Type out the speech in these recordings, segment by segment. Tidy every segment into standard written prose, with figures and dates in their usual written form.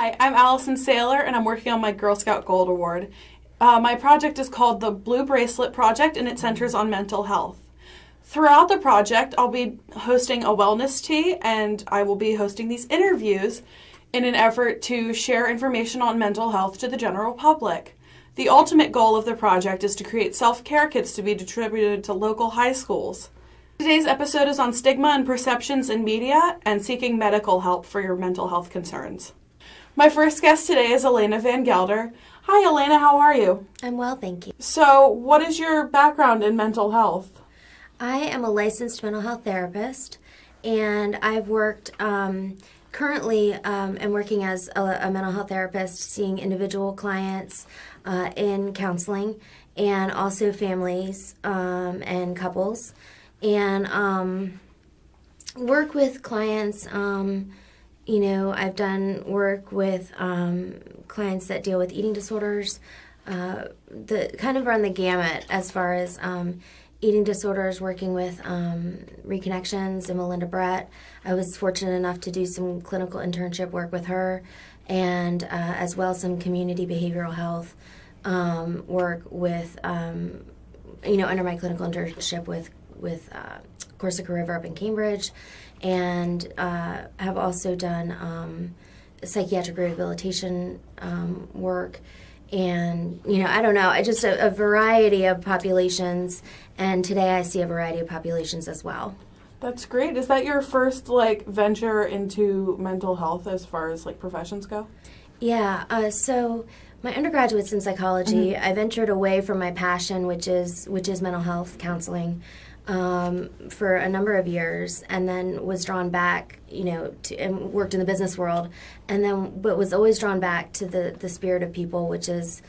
Hi, I'm Allison Saylor, and I'm working on my Girl Scout Gold Award. My project is called the Blue Bracelet Project, and it centers on mental health. Throughout the project, I'll be hosting a wellness tea, and I will be hosting these interviews in an effort to share information on mental health to the general public. The ultimate goal of the project is to create self-care kits to be distributed to local high schools. Today's episode is on stigma and perceptions in media and seeking medical help for your mental health concerns. My first guest today is Elena Van Gelder. Hi, Elena, how are you? I'm well, thank you. So, what is your background in mental health? I am a licensed mental health therapist, and I've worked currently am working as a mental health therapist, seeing individual clients in counseling, and also families and couples, and work with clients. I've done work with clients that deal with eating disorders, the kind of run the gamut as far as eating disorders, working with Reconnections and Melinda Brett. I was fortunate enough to do some clinical internship work with her, and as well some community behavioral health work with, under my clinical internship with Corsica River up in Cambridge, and have also done psychiatric rehabilitation work. And, just a variety of populations. And today I see a variety of populations as well. That's great. Is that your first, venture into mental health as far as, professions go? Yeah. So my undergraduate's in psychology. Mm-hmm. I ventured away from my passion, which is mental health counseling, for a number of years, and then was drawn back, and worked in the business world, but was always drawn back to the spirit of people, which is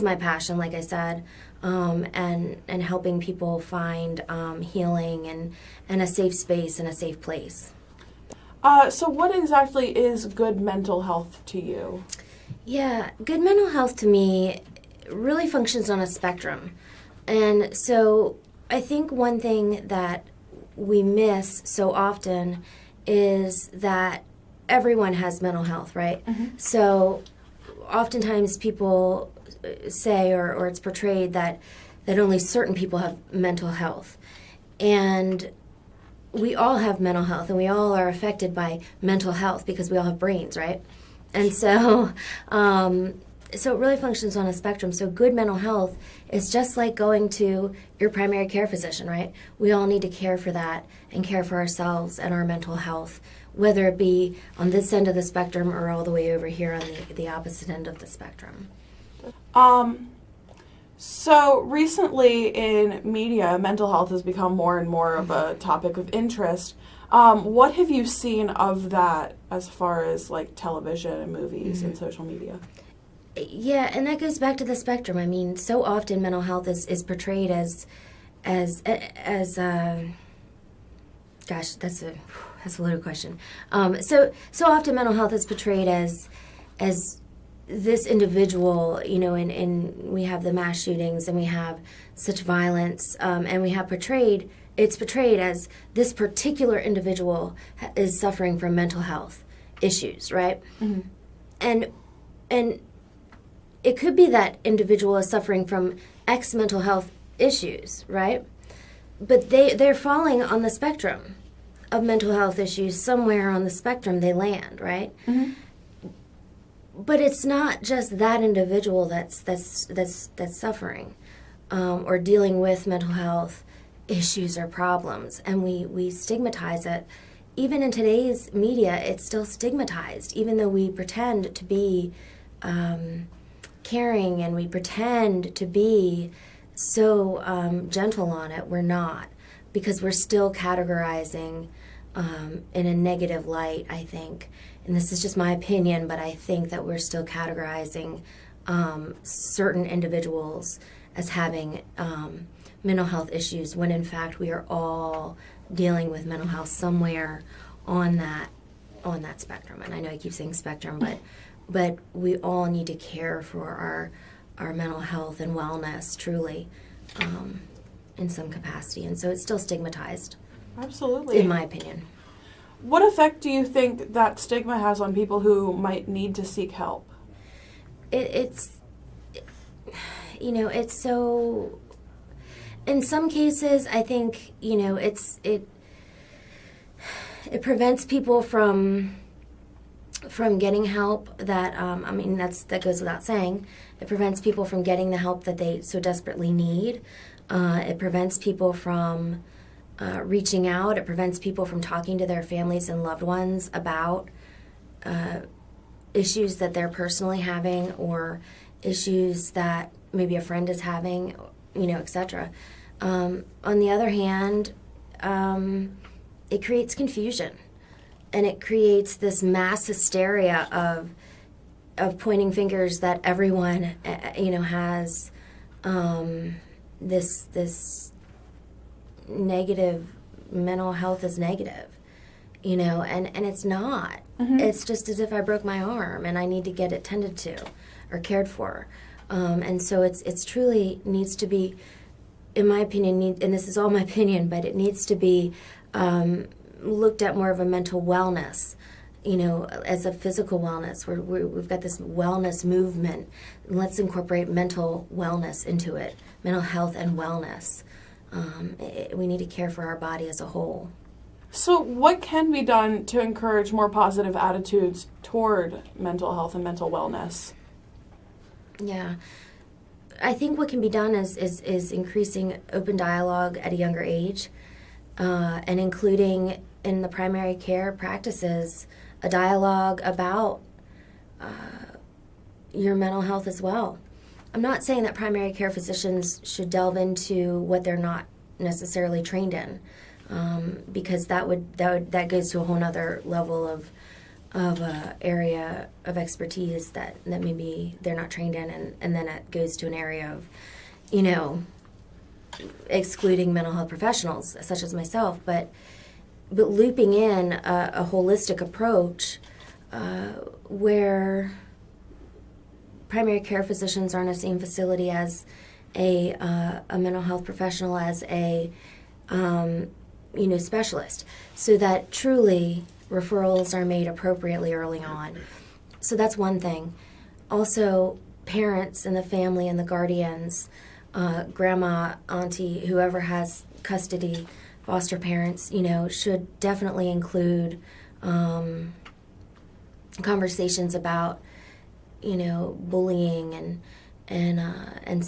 my passion, like I said, and helping people find healing and a safe space and a safe place. So what exactly is good mental health to you? Yeah, good mental health to me really functions on a spectrum. And so I think one thing that we miss so often is that everyone has mental health, right? Mm-hmm. So oftentimes people say, or it's portrayed that only certain people have mental health. And we all have mental health, and we all are affected by mental health because we all have brains, right? And so so it really functions on a spectrum. So good mental health is just like going to your primary care physician, right? We all need to care for that and care for ourselves and our mental health, whether it be on this end of the spectrum or all the way over here on the opposite end of the spectrum. So recently in media, mental health has become more and more of a topic of interest. What have you seen of that as far as television and movies mm-hmm. and social media? Yeah, and that goes back to the spectrum. I mean, so often mental health is portrayed as gosh, that's a loaded question. So often mental health is portrayed as this individual, and we have the mass shootings and we have such violence, and we have it's portrayed as this particular individual is suffering from mental health issues, right? Mm-hmm. And it could be that individual is suffering from X mental health issues, right? But they're falling on the spectrum of mental health issues. Somewhere on the spectrum they land, right? Mm-hmm. But it's not just that individual that's suffering or dealing with mental health issues or problems, and we stigmatize it. Even in today's media, it's still stigmatized, even though we pretend to be caring and we pretend to be so gentle on it. We're not, because we're still categorizing in a negative light, I think. And this is just my opinion, but I think that we're still categorizing certain individuals as having mental health issues, when in fact we are all dealing with mental health somewhere on that spectrum. And I know I keep saying spectrum, but we all need to care for our mental health and wellness, truly, in some capacity. And so it's still stigmatized. Absolutely. In my opinion. What effect do you think that stigma has on people who might need to seek help? It's it's so, in some cases, I think, it prevents people from getting help that, that goes without saying. It prevents people from getting the help that they so desperately need. It prevents people from reaching out. It prevents people from talking to their families and loved ones about issues that they're personally having, or issues that maybe a friend is having, etc. On the other hand, it creates confusion, and it creates this mass hysteria of pointing fingers that everyone, has this negative, mental health is negative, and it's not. Mm-hmm. It's just as if I broke my arm and I need to get it tended to or cared for. And so it's truly needs to be, in my opinion, and this is all my opinion, but it needs to be looked at more of a mental wellness, as a physical wellness. We've got this wellness movement. Let's incorporate mental wellness into it, mental health and wellness. We need to care for our body as a whole. So what can be done to encourage more positive attitudes toward mental health and mental wellness? Yeah. I think what can be done is increasing open dialogue at a younger age, and including in the primary care practices a dialogue about your mental health as well. I'm not saying that primary care physicians should delve into what they're not necessarily trained in, because that goes to a whole other level of area of expertise that maybe they're not trained in, and then it goes to an area of, excluding mental health professionals such as myself, but looping in a holistic approach where primary care physicians are in the same facility as a mental health professional, as a specialist, so that truly referrals are made appropriately early on. So that's one thing. Also, parents and the family and the guardians, grandma, auntie, whoever has custody, foster parents, should definitely include conversations about, bullying and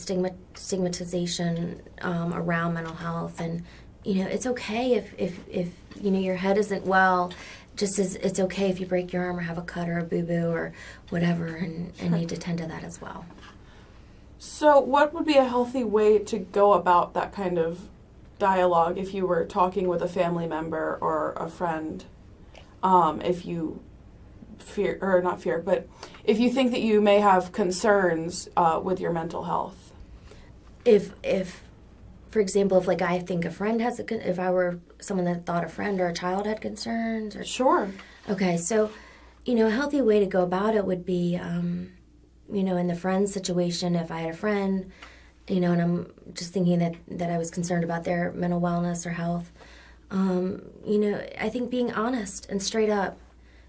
stigmatization around mental health. And it's okay if your head isn't well. Just as it's okay if you break your arm or have a cut or a boo-boo or whatever, and need to tend to that as well. So what would be a healthy way to go about that kind of dialogue if you were talking with a family member or a friend, if you fear, or not fear, but if you think that you may have concerns with your mental health? If for example, if I think a friend has if I were someone that thought a friend or a child had concerns, or sure. Okay, so a healthy way to go about it would be, in the friend situation, if I had a friend, and I'm just thinking that I was concerned about their mental wellness or health, I think being honest and straight up,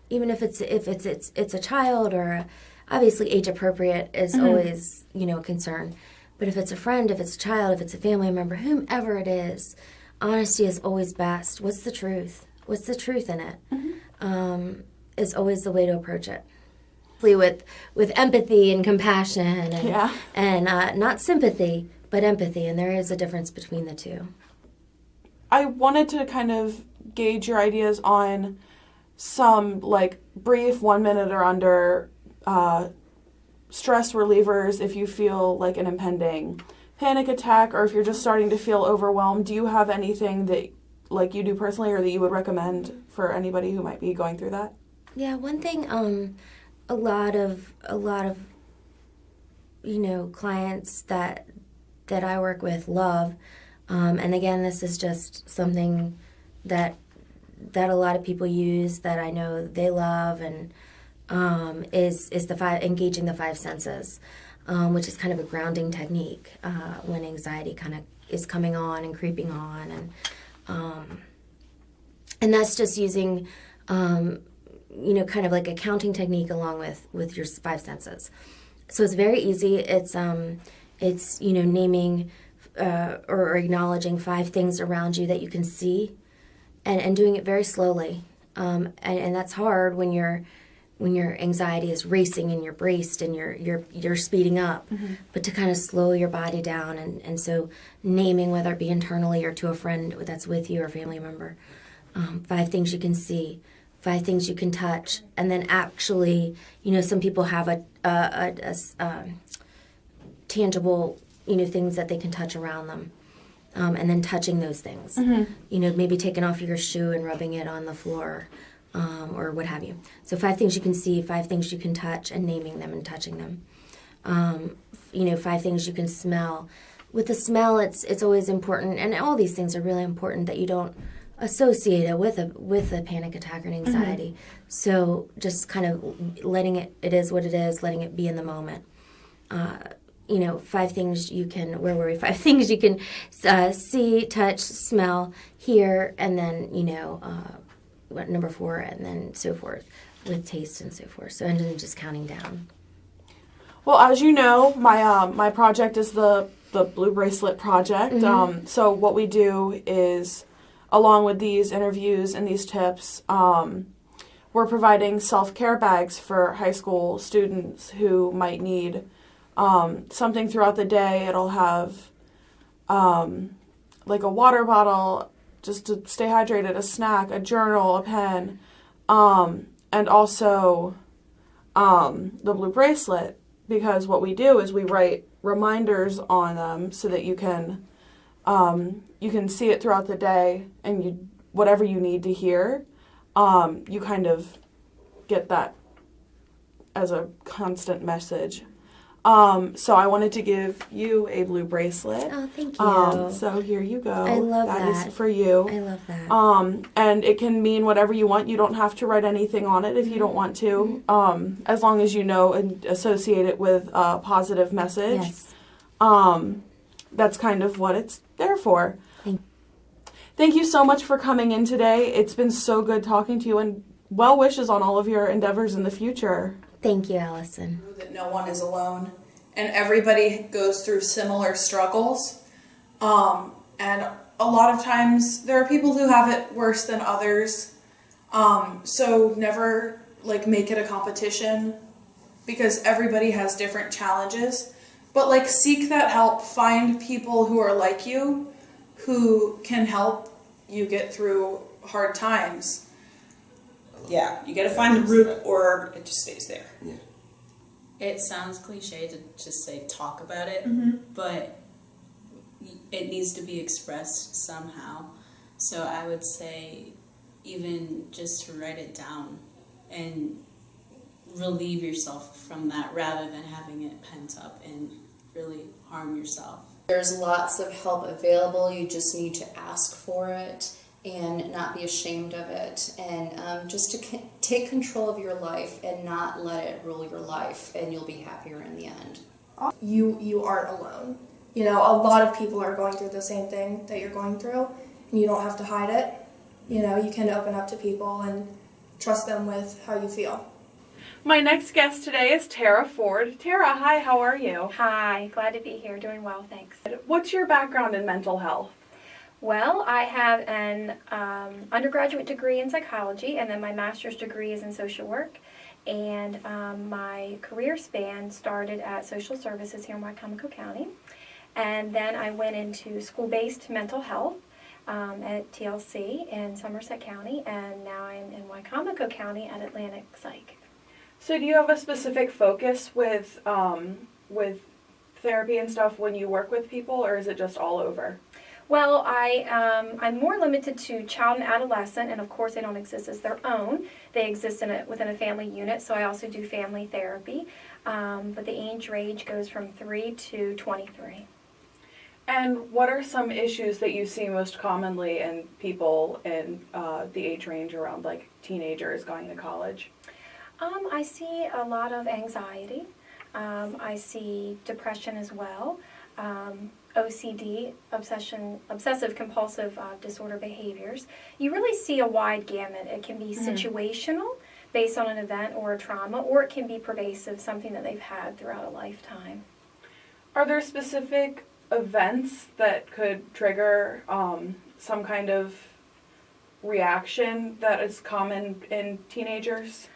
even if it's a child, or obviously age appropriate is mm-hmm. always a concern. But if it's a friend, if it's a child, if it's a family member, whomever it is, honesty is always best. What's the truth? What's the truth in it? Mm-hmm. Is always the way to approach it. With empathy and compassion, and not sympathy, but empathy. And there is a difference between the two. I wanted to kind of gauge your ideas on some brief 1 minute or under stress relievers if you feel like an impending panic attack, or if you're just starting to feel overwhelmed. Do you have anything that you do personally, or that you would recommend for anybody who might be going through that? Yeah, one thing a lot of clients that I work with love, and again, this is just something that a lot of people use that I know they love, and is engaging the five senses, which is kind of a grounding technique when anxiety kind of is coming on and creeping on, and that's just using kind of like a counting technique along with your five senses. So it's very easy. It's naming or acknowledging five things around you that you can see, and doing it very slowly. And that's hard when your anxiety is racing and you're braced and you're speeding up. Mm-hmm. But to kind of slow your body down, and so naming, whether it be internally or to a friend that's with you or a family member, five things you can see, five things you can touch, and then actually, some people have a tangible, things that they can touch around them, and then touching those things. Mm-hmm. Maybe taking off your shoe and rubbing it on the floor, or what have you. So five things you can see, five things you can touch, and naming them and touching them. Five things you can smell. With the smell, it's always important, and all these things are really important that you don't associate it with a panic attack or an anxiety. Mm-hmm. So just kind of letting it is what it is, letting it be in the moment. Five things you can, where were we? Five things you can see, touch, smell, hear, and then, number 4, and then so forth, with taste and so forth. So, and then just counting down. Well, as you know, my project is the Blue Bracelet project. Mm-hmm. So what we do is, along with these interviews and these tips, we're providing self-care bags for high school students who might need something throughout the day. It'll have like a water bottle just to stay hydrated, a snack, a journal, a pen, and also the Blue Bracelet, because what we do is we write reminders on them so that you can see it throughout the day, and whatever you need to hear, you kind of get that as a constant message. So I wanted to give you a Blue Bracelet. Oh, thank you. So here you go. I love that. That is for you. I love that. And it can mean whatever you want. You don't have to write anything on it if you don't want to. As long as you know and associate it with a positive message. Yes. That's kind of what it's there for. Thank you so much for coming in today. It's been so good talking to you, and well wishes on all of your endeavors in the future. Thank you, Allison. That no one is alone, and everybody goes through similar struggles. And a lot of times there are people who have it worse than others. So never make it a competition, because everybody has different challenges. But seek that help. Find people who are like you, who can help you get through hard times. Yeah, you gotta find the root, or it just stays there. Yeah. It sounds cliche to just say talk about it, but it needs to be expressed somehow. So I would say even just to write it down and relieve yourself from that, rather than having it pent up and really harm yourself. There's lots of help available. You just need to ask for it and not be ashamed of it, and just to take control of your life and not let it rule your life, and you'll be happier in the end. You aren't alone. A lot of people are going through the same thing that you're going through, and you don't have to hide it. You can open up to people and trust them with how you feel. My next guest today is Tara Ford. Tara, hi, how are you? Hi, glad to be here. Doing well, thanks. What's your background in mental health? Well, I have an undergraduate degree in psychology, and then my master's degree is in social work. And my career span started at social services here in Wycomico County. And then I went into school-based mental health at TLC in Somerset County, and now I'm in Wycomico County at Atlantic Psych. So do you have a specific focus with therapy and stuff when you work with people, or is it just all over? Well, I'm more limited to child and adolescent, and of course they don't exist as their own. They exist within a family unit, so I also do family therapy. But the age range goes from 3 to 23. And what are some issues that you see most commonly in people in the age range around teenagers going to college? I see a lot of anxiety. I see depression as well. OCD, obsessive compulsive disorder behaviors, you really see a wide gamut. It can be situational, based on an event or a trauma, or it can be pervasive, something that they've had throughout a lifetime. Are there specific events that could trigger some kind of reaction that is common in teenagers?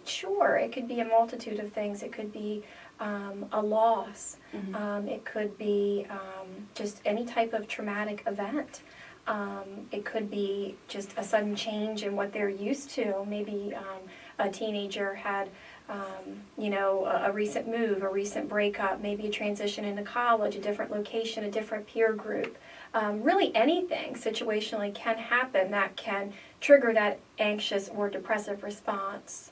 Sure, it could be a multitude of things. It could be a loss. It could be just any type of traumatic event. It could be just a sudden change in what they're used to. Maybe a teenager had, a recent move, a recent breakup, maybe a transition into college, a different location, a different peer group. Really anything situationally can happen that can trigger that anxious or depressive response.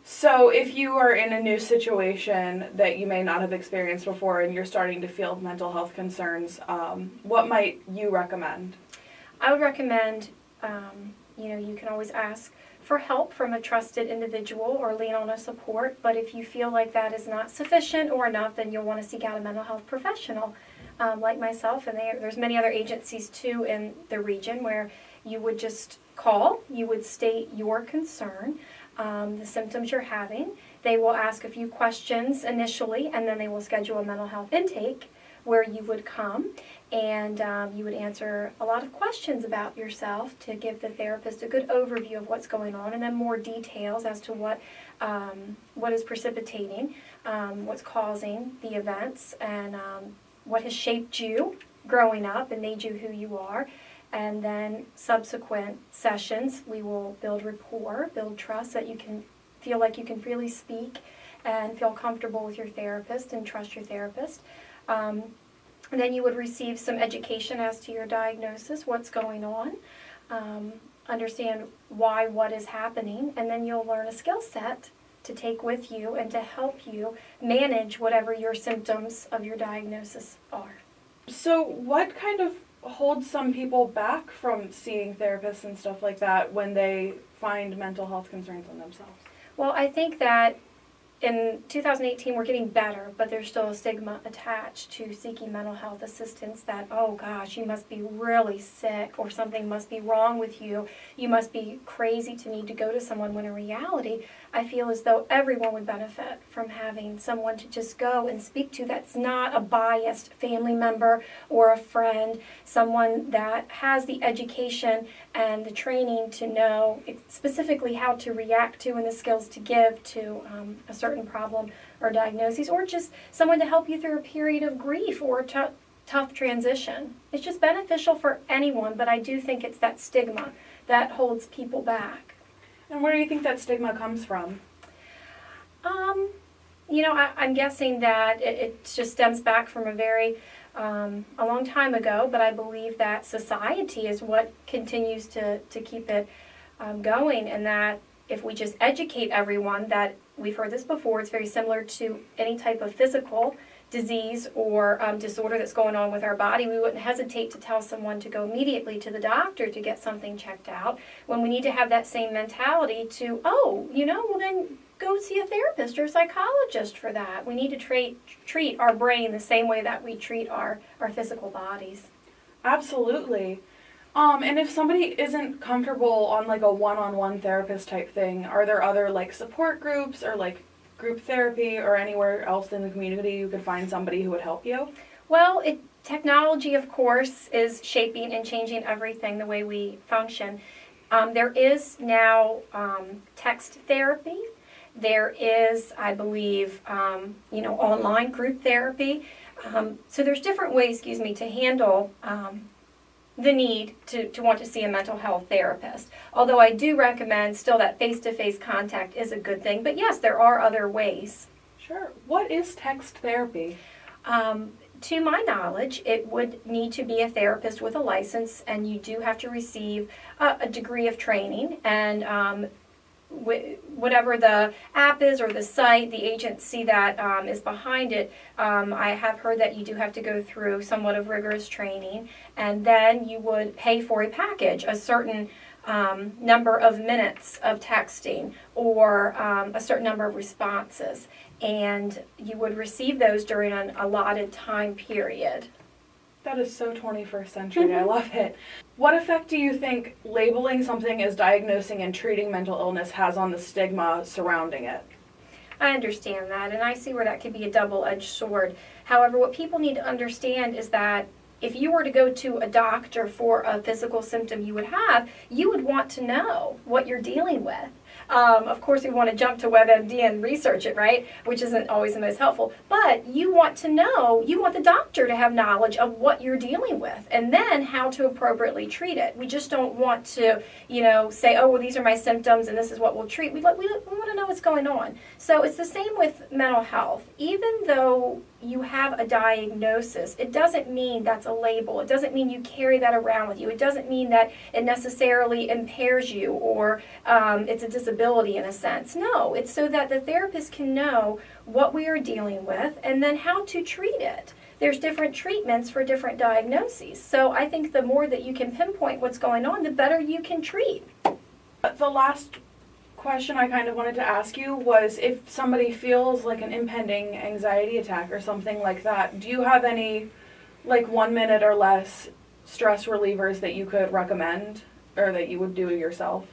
So if you are in a new situation that you may not have experienced before and you're starting to feel mental health concerns, what might you recommend? I would recommend, you can always ask for help from a trusted individual or lean on a support, but if you feel like that is not sufficient or enough, then you'll want to seek out a mental health professional like myself, and there's many other agencies too in the region where you would just call, you would state your concern, the symptoms you're having. They will ask a few questions initially, and then they will schedule a mental health intake where you would come and you would answer a lot of questions about yourself to give the therapist a good overview of what's going on, and then more details as to what is precipitating, what's causing the events, and what has shaped you growing up and made you who you are. And then subsequent sessions, we will build rapport, build trust, so that you can feel like you can freely speak and feel comfortable with your therapist and trust your therapist. And then you would receive some education as to your diagnosis, what's going on, understand why what is happening, and then you'll learn a skill set to take with you and to help you manage whatever your symptoms of your diagnosis are. So what kind of holds some people back from seeing therapists and stuff like that when they find mental health concerns in themselves? Well, I think that in 2018 we're getting better, but there's still a stigma attached to seeking mental health assistance that, oh gosh, you must be really sick or something must be wrong with you. You must be crazy to need to go to someone, when in reality, I feel as though everyone would benefit from having someone to just go and speak to that's not a biased family member or a friend, someone that has the education and the training to know specifically how to react to and the skills to give to a certain problem or diagnosis, or just someone to help you through a period of grief or a tough transition. It's just beneficial for anyone, but I do think it's that stigma that holds people back. And where do you think that stigma comes from? I'm guessing that it just stems back from a long time ago, but I believe that society is what continues to keep it going, and that if we just educate everyone, that we've heard this before, it's very similar to any type of physical disease or disorder that's going on with our body. We wouldn't hesitate to tell someone to go immediately to the doctor to get something checked out, when we need to have that same mentality to, well then go see a therapist or a psychologist for that. We need to treat our brain the same way that we treat our physical bodies. Absolutely. And if somebody isn't comfortable on like a one-on-one therapist type thing, are there other like support groups or like group therapy or anywhere else in the community you could find somebody who would help you? Well, technology, of course, is shaping and changing everything, the way we function. There is now text therapy. There is, I believe, online group therapy. So there's different ways, to handle the need to want to see a mental health therapist. Although I do recommend still that face-to-face contact is a good thing. But yes, there are other ways. Sure. What is text therapy? To my knowledge, it would need to be a therapist with a license, and you do have to receive a degree of training. And whatever the app is or the site, the agency that is behind it, I have heard that you do have to go through somewhat of rigorous training, and then you would pay for a package, a certain number of minutes of texting or a certain number of responses. And you would receive those during an allotted time period. That is so 21st century. I love it. What effect do you think labeling something as diagnosing and treating mental illness has on the stigma surrounding it? I understand that, and I see where that could be a double-edged sword. However, what people need to understand is that if you were to go to a doctor for a physical symptom you would want to know what you're dealing with. Of course, we want to jump to WebMD and research it, right? Which isn't always the most helpful. But you want to know, you want the doctor to have knowledge of what you're dealing with and then how to appropriately treat it. We just don't want to, say, oh, well, these are my symptoms and this is what we'll treat. We want to know what's going on. So it's the same with mental health. Even though you have a diagnosis, it doesn't mean that's a label. It doesn't mean you carry that around with you. It doesn't mean that it necessarily impairs you or it's a disability in a sense. No, it's so that the therapist can know what we are dealing with and then how to treat it. There's different treatments for different diagnoses. So I think the more that you can pinpoint what's going on, the better you can treat. The last question I kind of wanted to ask you was if somebody feels like an impending anxiety attack or something like that, do you have any 1 minute or less stress relievers that you could recommend or that you would do yourself?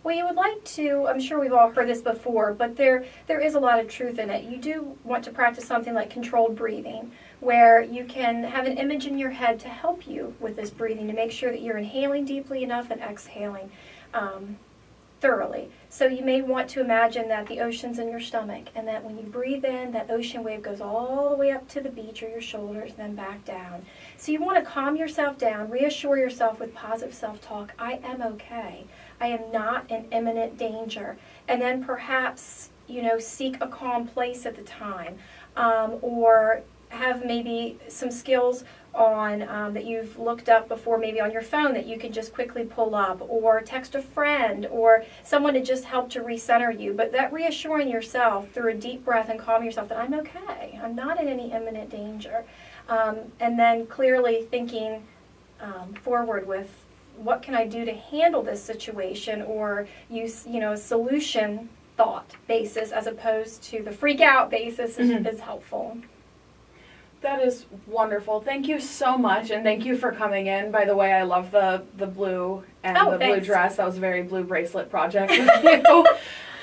Well, you would like to, I'm sure we've all heard this before, but there is a lot of truth in it. You do want to practice something like controlled breathing, where you can have an image in your head to help you with this breathing, to make sure that you're inhaling deeply enough and exhaling thoroughly. So you may want to imagine that the ocean's in your stomach, and that when you breathe in, that ocean wave goes all the way up to the beach or your shoulders, then back down. So you want to calm yourself down, reassure yourself with positive self-talk. I am okay. I am not in imminent danger. And then perhaps, seek a calm place at the time, or have maybe some skills on that you've looked up before, maybe on your phone, that you can just quickly pull up, or text a friend or someone to just help to recenter you. But that reassuring yourself through a deep breath and calm yourself that I'm okay, I'm not in any imminent danger. And then clearly thinking forward with what can I do to handle this situation, or use a solution thought basis as opposed to the freak out basis is helpful. That is wonderful. Thank you so much, and thank you for coming in. By the way, I love the blue and the thanks. blue dress. That was a very blue bracelet project with you.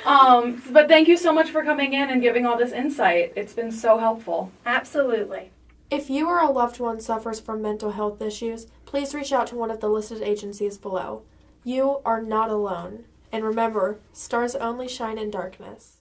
But thank you so much for coming in and giving all this insight. It's been so helpful. Absolutely. If you or a loved one suffers from mental health issues, please reach out to one of the listed agencies below. You are not alone. And remember, stars only shine in darkness.